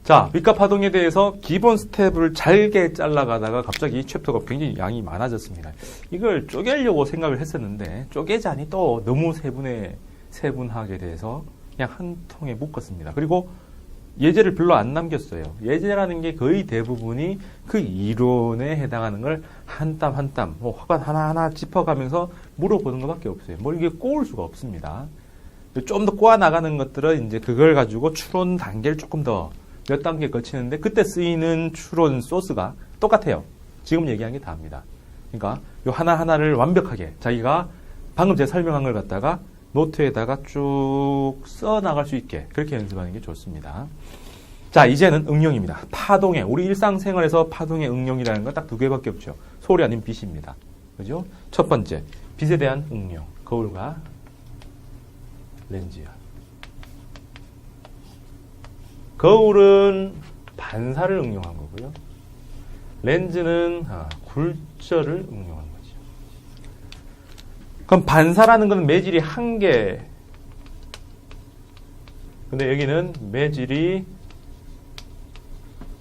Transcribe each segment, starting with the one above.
자, 빛과 파동에 대해서 기본 스텝을 잘게 잘라가다가 갑자기 이 챕터가 굉장히 양이 많아졌습니다. 이걸 쪼개려고 생각을 했었는데 쪼개자니 또 너무 세분하게 돼서 그냥 한 통에 묶었습니다. 그리고 예제를 별로 안 남겼어요. 예제라는 게 거의 대부분이 그 이론에 해당하는 걸 한 땀 한 땀, 화관 하나하나 짚어가면서 물어보는 것밖에 없어요. 뭐 이게 꼬을 수가 없습니다. 좀 더 꼬아 나가는 것들은 이제 그걸 가지고 추론 단계를 조금 더 몇 단계 거치는데 그때 쓰이는 추론 소스가 똑같아요. 지금 얘기한 게 다입니다. 그러니까 요 하나하나를 완벽하게 자기가 방금 제가 설명한 걸 갖다가 노트에다가 쭉 써 나갈 수 있게 그렇게 연습하는 게 좋습니다. 자, 이제는 응용입니다. 파동에 우리 일상생활에서 파동의 응용이라는 건 딱 두 개밖에 없죠. 소리 아닌 빛입니다. 그죠? 첫 번째, 빛에 대한 응용. 거울과 렌즈야. 거울은 반사를 응용한 거고요. 렌즈는 굴절을 응용한 거죠. 그럼 반사라는 건 매질이 한 개. 근데 여기는 매질이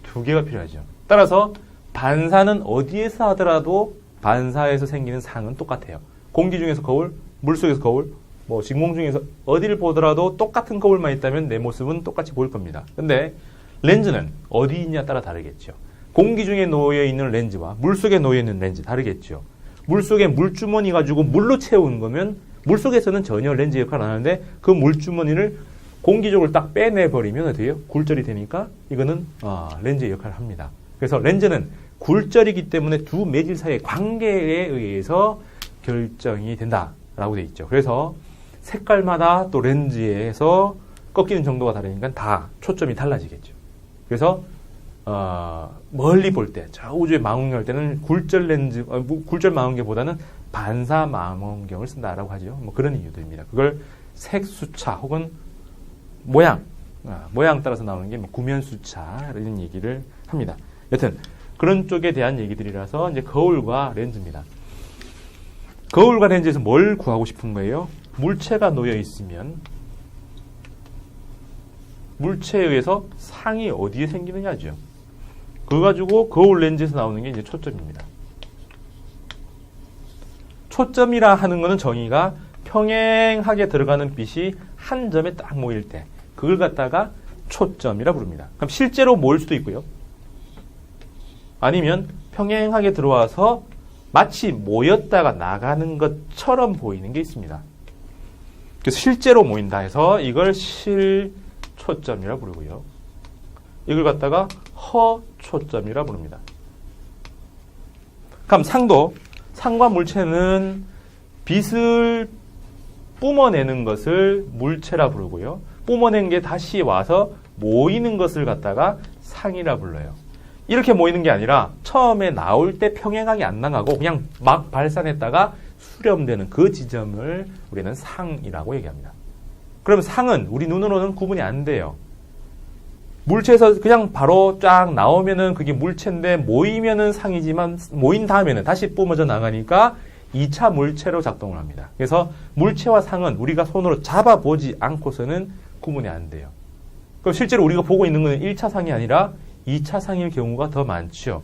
두 개가 필요하죠. 따라서 반사는 어디에서 하더라도 반사에서 생기는 상은 똑같아요. 공기 중에서 거울, 물 속에서 거울, 뭐 진공 중에서 어디를 보더라도 똑같은 거울만 있다면 내 모습은 똑같이 보일 겁니다. 근데 렌즈는 어디 있냐에 따라 다르겠죠. 공기 중에 놓여 있는 렌즈와 물 속에 놓여 있는 렌즈 다르겠죠. 물 속에 물주머니 가지고 물로 채우는 거면 물 속에서는 전혀 렌즈 역할을 안 하는데 그 물주머니를 공기적으로 딱 빼내버리면 어떻게 돼요? 굴절이 되니까 이거는 렌즈의 역할을 합니다. 그래서 렌즈는 굴절이기 때문에 두 매질 사이의 관계에 의해서 결정이 된다라고 되어 있죠. 그래서 색깔마다 또 렌즈에서 꺾이는 정도가 다르니까 다 초점이 달라지겠죠. 그래서 멀리 볼 때, 저 우주의 망원경을 때는 굴절 망원경보다는 반사 망원경을 쓴다라고 하죠. 뭐 그런 이유들입니다. 그걸 색 수차 혹은 모양 따라서 나오는 게 뭐 구면 수차 이런 얘기를 합니다. 여튼 그런 쪽에 대한 얘기들이라서 이제 거울과 렌즈입니다. 거울과 렌즈에서 뭘 구하고 싶은 거예요? 물체가 놓여 있으면 물체에 의해서 상이 어디에 생기느냐죠. 그거 가지고 거울 렌즈에서 나오는 게 이제 초점입니다. 초점이라 하는 거는 정의가 평행하게 들어가는 빛이 한 점에 딱 모일 때 그걸 갖다가 초점이라 부릅니다. 그럼 실제로 모일 수도 있고요. 아니면 평행하게 들어와서 마치 모였다가 나가는 것처럼 보이는 게 있습니다. 그래서 실제로 모인다 해서 이걸 실초점이라 부르고요. 이걸 갖다가 허초점이라 부릅니다. 그럼 상과 물체는 빛을 뿜어내는 것을 물체라 부르고요. 뿜어낸 게 다시 와서 모이는 것을 갖다가 상이라 불러요. 이렇게 모이는 게 아니라 처음에 나올 때 평행하게 안 나가고 그냥 막 발산했다가 수렴되는 그 지점을 우리는 상이라고 얘기합니다. 그럼 상은 우리 눈으로는 구분이 안 돼요. 물체에서 그냥 바로 쫙 나오면은 그게 물체인데 모이면은 상이지만 모인 다음에는 다시 뿜어져 나가니까 2차 물체로 작동을 합니다. 그래서 물체와 상은 우리가 손으로 잡아보지 않고서는 구분이 안 돼요. 그럼 실제로 우리가 보고 있는 것은 1차 상이 아니라 2차 상일 경우가 더 많죠.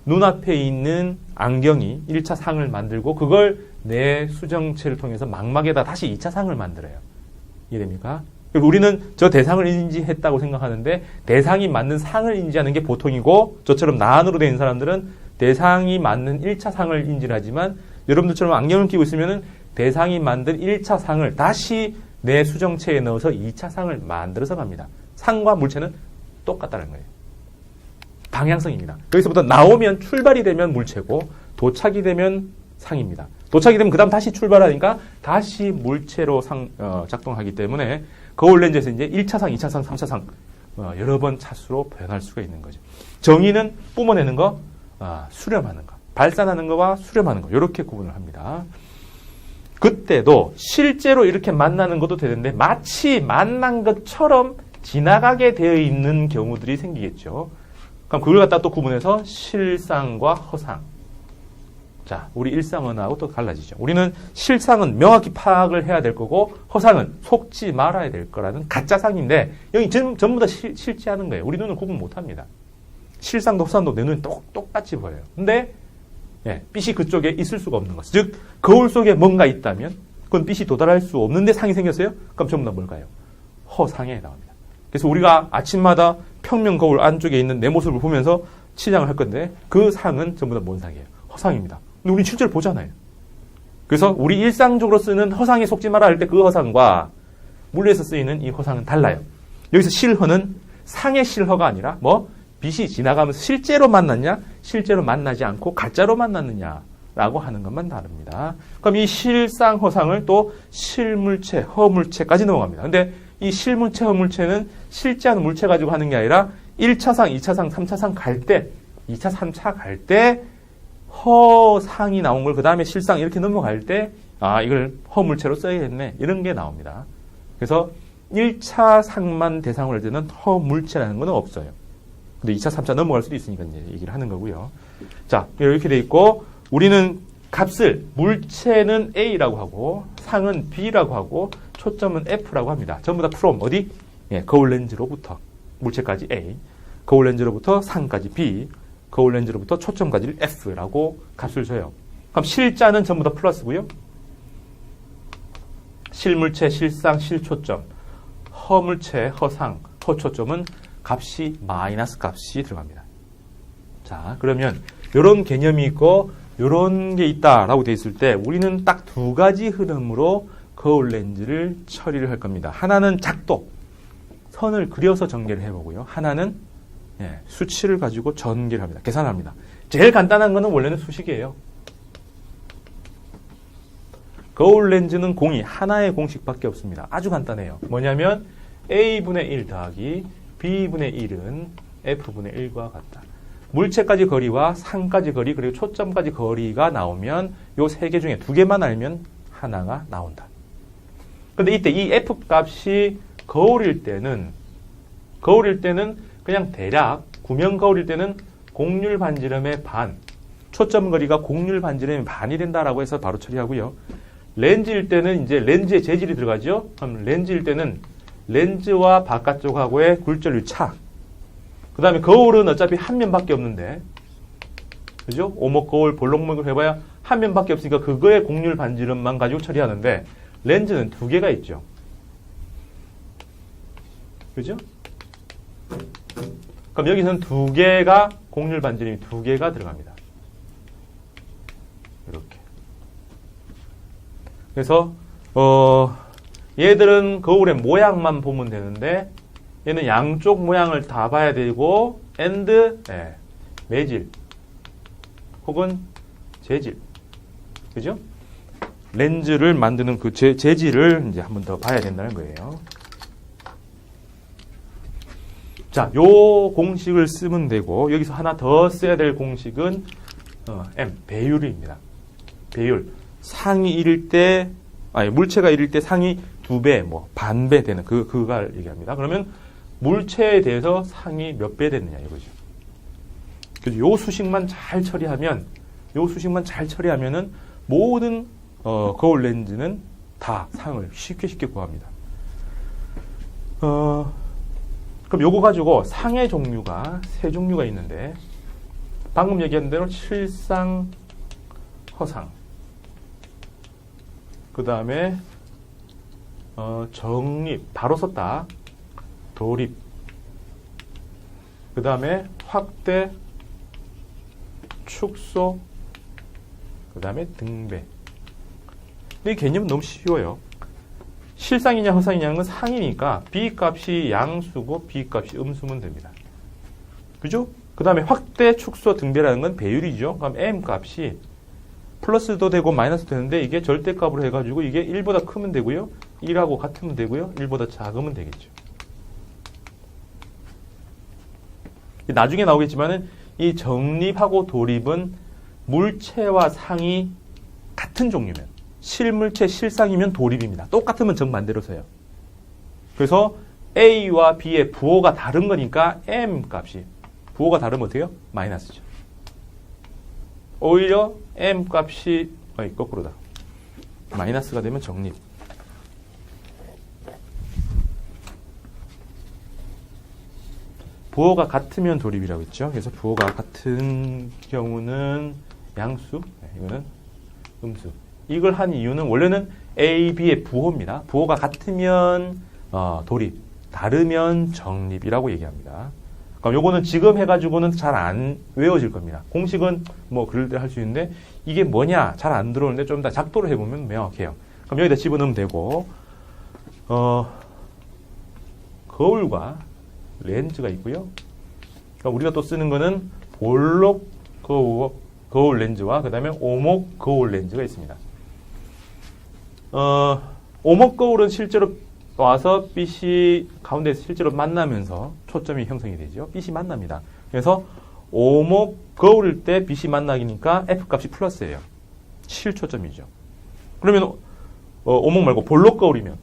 눈앞에 있는 안경이 1차 상을 만들고 그걸 내 수정체를 통해서 망막에다 다시 2차 상을 만들어요. 이해됩니까? 우리는 저 대상을 인지했다고 생각하는데 대상이 맞는 상을 인지하는 게 보통이고 저처럼 나안으로 된 사람들은 대상이 맞는 1차 상을 인지를 하지만 여러분들처럼 안경을 끼고 있으면 대상이 만든 1차 상을 다시 내 수정체에 넣어서 2차 상을 만들어서 갑니다. 상과 물체는 똑같다는 거예요. 방향성입니다. 여기서부터 나오면 출발이 되면 물체고 도착이 되면 상입니다. 도착이 되면 그 다음 다시 출발하니까 다시 물체로 작동하기 때문에 거울 렌즈에서 이제 1차상, 2차상, 3차상 여러 번 차수로 변할 수가 있는 거죠. 정의는 뿜어내는 거, 수렴하는 거, 발산하는 거와 수렴하는 거 이렇게 구분을 합니다. 그때도 실제로 이렇게 만나는 것도 되는데 마치 만난 것처럼 지나가게 되어 있는 경우들이 생기겠죠. 그럼 그걸 갖다 또 구분해서 실상과 허상. 자, 우리 일상언어하고 또 달라지죠. 우리는 실상은 명확히 파악을 해야 될 거고 허상은 속지 말아야 될 거라는 가짜상인데 여기 전부 다 실제하는 거예요. 우리 눈은 구분 못합니다. 실상도 허상도 내 눈에 똑같이 보여요. 근데 빛이 그쪽에 있을 수가 없는 것. 즉 거울 속에 뭔가 있다면 그건 빛이 도달할 수 없는데 상이 생겼어요? 그럼 전부 다 뭘까요? 허상에 나옵니다. 그래서 우리가 아침마다 평면 거울 안쪽에 있는 내 모습을 보면서 치장을 할 건데 그 상은 전부 다 뭔 상이에요? 허상입니다. 근데 우리는 실제로 보잖아요. 그래서 우리 일상적으로 쓰는 허상에 속지 마라 할 때 그 허상과 물리에서 쓰이는 이 허상은 달라요. 여기서 실허는 상의 실허가 아니라 빛이 지나가면서 실제로 만났냐, 실제로 만나지 않고 가짜로 만났느냐라고 하는 것만 다릅니다. 그럼 이 실상, 허상을 또 실물체, 허물체까지 넘어갑니다. 근데 이 실물체, 허물체는 실제하는 물체 가지고 하는 게 아니라 1차상, 2차상, 3차상 갈 때, 2차, 3차 갈 때 허상이 나온 걸 그 다음에 실상 이렇게 넘어갈 때 이걸 허물체로 써야겠네. 이런 게 나옵니다. 그래서 1차 상만 대상으로 할 때는 허물체라는 건 없어요. 근데 2차, 3차 넘어갈 수도 있으니까 이제 얘기를 하는 거고요. 자, 이렇게 돼 있고, 우리는 값을, 물체는 A라고 하고, 상은 B라고 하고, 초점은 F라고 합니다. 전부 다 from, 어디? 거울 렌즈로부터, 물체까지 A, 거울 렌즈로부터 상까지 B, 거울 렌즈로부터 초점까지를 F라고 값을 줘요. 그럼 실자는 전부 다 플러스고요. 실물체, 실상, 실초점, 허물체, 허상, 허초점은 값이 마이너스 값이 들어갑니다. 자, 그러면 이런 개념이 있고 이런 게 있다라고 돼 있을 때 우리는 딱 두 가지 흐름으로 거울 렌즈를 처리를 할 겁니다. 하나는 작도, 선을 그려서 전개를 해보고요. 하나는 수치를 가지고 전개를 합니다. 계산합니다. 제일 간단한 거는 원래는 수식이에요. 거울 렌즈는 공이 하나의 공식밖에 없습니다. 아주 간단해요. 뭐냐면 A분의 1 더하기 B분의 1은 F분의 1과 같다. 물체까지 거리와 상까지 거리 그리고 초점까지 거리가 나오면 요 세 개 중에 두 개만 알면 하나가 나온다. 근데 이때 이 F 값이 거울일 때는 그냥 대략 구명 거울일 때는 곡률 반지름의 반, 초점 거리가 곡률 반지름의 반이 된다라고 해서 바로 처리하고요. 렌즈일 때는 이제 렌즈의 재질이 들어가죠. 그럼 렌즈일 때는 렌즈와 바깥쪽하고의 굴절률 차. 그 다음에 거울은 어차피 한 면밖에 없는데, 그죠? 오목 거울, 볼록목을 해봐야 한 면밖에 없으니까 그거의 곡률 반지름만 가지고 처리하는데, 렌즈는 두 개가 있죠. 그죠? 그럼 여기서는 두 개가, 곡률 반지름이 두 개가 들어갑니다. 이렇게. 그래서, 얘들은 거울의 모양만 보면 되는데 얘는 양쪽 모양을 다 봐야 되고 매질 혹은 재질, 그죠? 렌즈를 만드는 그 재질을 이제 한 번 더 봐야 된다는 거예요. 자, 요 공식을 쓰면 되고 여기서 하나 더 써야 될 공식은 M, 배율입니다. 배율. 상이 1일 때 물체가 1일 때 상이 2배, 반배 되는 그걸 얘기합니다. 그러면 물체에 대해서 상이 몇 배 됐느냐 이거죠. 그래서 요 수식만 잘 처리하면은 모든 거울 렌즈는 다 상을 쉽게 구합니다. 그럼 요거 가지고 상의 종류가 세 종류가 있는데 방금 얘기한 대로 실상, 허상, 그 다음에 정립, 바로 썼다, 도립, 그 다음에 확대, 축소, 그 다음에 등배. 근데 이 개념은 너무 쉬워요. 실상이냐 허상이냐는 건 상이니까 B값이 양수고 B값이 음수면 됩니다. 그죠? 그 다음에 확대, 축소, 등배라는 건 배율이죠. 그럼 M값이 플러스도 되고 마이너스도 되는데 이게 절대값으로 해가지고 이게 1보다 크면 되고요. 1하고 같으면 되고요. 1보다 작으면 되겠죠. 나중에 나오겠지만은 이 정립하고 도립은 물체와 상이 같은 종류면 실물체, 실상이면 도립입니다. 똑같으면 정반대로 써요. 그래서 A와 B의 부호가 다른 거니까 M 값이 부호가 다르면 어때요? 마이너스죠. 오히려 m 값이 거꾸로다. 마이너스가 되면 정립. 부호가 같으면 돌입이라고 했죠. 그래서 부호가 같은 경우는 양수, 이거는 음수. 이걸 한 이유는 원래는 A, B의 부호입니다. 부호가 같으면 돌입, 다르면 정립이라고 얘기합니다. 그럼 요거는 지금 해가지고는 잘 안 외워질 겁니다. 공식은 뭐 그럴 때 할 수 있는데 이게 뭐냐 잘 안 들어오는데 좀 더 작도를 해보면 명확해요. 그럼 여기다 집어넣으면 되고 거울과 렌즈가 있고요. 그러니까 우리가 또 쓰는 거는 볼록 거울 렌즈와 그 다음에 오목 거울 렌즈가 있습니다. 오목 거울은 실제로 와서 빛이 가운데서 실제로 만나면서 초점이 형성이 되죠. 빛이 만납니다. 그래서 오목 거울일 때 빛이 만나기니까 F 값이 플러스예요. 실초점이죠. 그러면 오목 말고 볼록 거울이면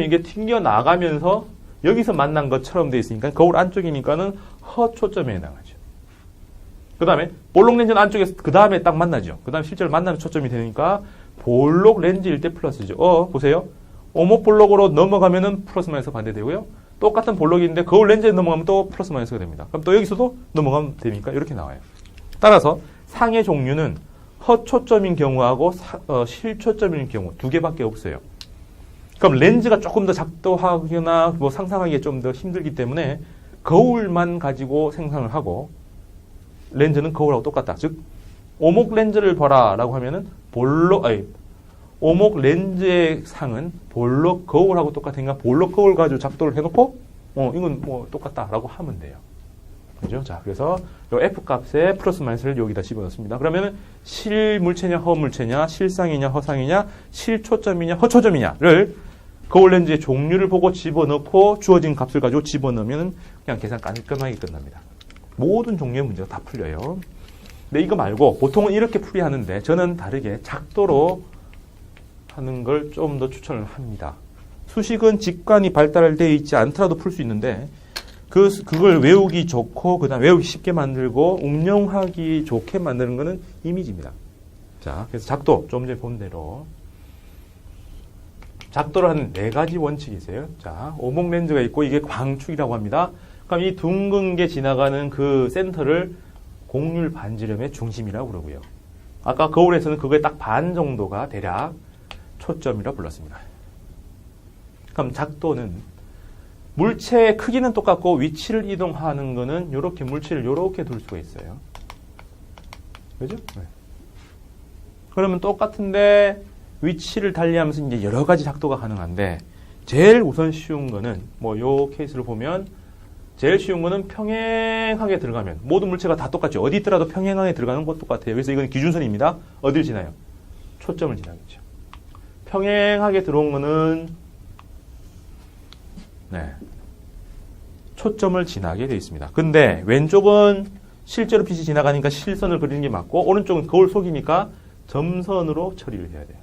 이게 튕겨 나가면서 여기서 만난 것처럼 되어 있으니까 거울 안쪽이니까는 허초점에 해당하죠. 그 다음에 볼록 렌즈는 안쪽에서 그 다음에 딱 만나죠. 그 다음에 실제로 만나면 초점이 되니까 볼록 렌즈일 때 플러스죠. 보세요. 오목 볼록으로 넘어가면은 플러스 마이너스 반대되고요. 똑같은 볼록인데 거울 렌즈에 넘어가면 또 플러스 마이너스가 됩니다. 그럼 또 여기서도 넘어가면 되니까 이렇게 나와요. 따라서 상의 종류는 허초점인 경우하고 실초점인 경우 두 개밖에 없어요. 그럼 렌즈가 조금 더 작동하거나 뭐 상상하기가 좀 더 힘들기 때문에 거울만 가지고 생성을 하고 렌즈는 거울하고 똑같다. 즉 오목 렌즈를 봐라 라고 하면은 오목 렌즈의 상은 볼록 거울하고 똑같으니까 볼록 거울 가지고 작도를 해놓고 이건 뭐 똑같다라고 하면 돼요. 그죠? 자, 그래서 요 F 값에 플러스 마이너스를 여기다 집어넣습니다. 그러면은 실물체냐 허물체냐, 실상이냐 허상이냐, 실초점이냐 허초점이냐를 거울 렌즈의 종류를 보고 집어넣고 주어진 값을 가지고 집어넣으면 그냥 계산 깔끔하게 끝납니다. 모든 종류의 문제가 다 풀려요. 근데 이거 말고 보통은 이렇게 풀이하는데 저는 다르게 작도로 하는 걸 좀 더 추천을 합니다. 수식은 직관이 발달되어 있지 않더라도 풀 수 있는데 그걸 외우기 좋고 그다음 외우기 쉽게 만들고 응용하기 좋게 만드는 거는 이미지입니다. 자, 그래서 작도 좀 전에 본 대로 작도를 하는 4가지 원칙이 있어요. 자, 오목 렌즈가 있고 이게 광축이라고 합니다. 그럼 이 둥근 게 지나가는 그 센터를 곡률 반지름의 중심이라고 그러고요. 아까 거울에서는 그거의 딱 반 정도가 대략 초점이라 불렀습니다. 그럼 작도는 물체의 크기는 똑같고 위치를 이동하는 거는 이렇게 물체를 이렇게 둘 수가 있어요. 그죠? 네. 그러면 똑같은데 위치를 달리하면서 이제 여러 가지 작도가 가능한데 제일 우선 쉬운 거는 뭐 요 케이스를 보면 제일 쉬운 거는 평행하게 들어가면 모든 물체가 다 똑같죠. 어디 있더라도 평행하게 들어가는 것 똑같아요. 그래서 이건 기준선입니다. 어딜 지나요? 초점을 지나겠죠. 평행하게 들어온 거는 초점을 지나게 되어 있습니다. 근데 왼쪽은 실제로 빛이 지나가니까 실선을 그리는 게 맞고 오른쪽은 거울 속이니까 점선으로 처리를 해야 돼요.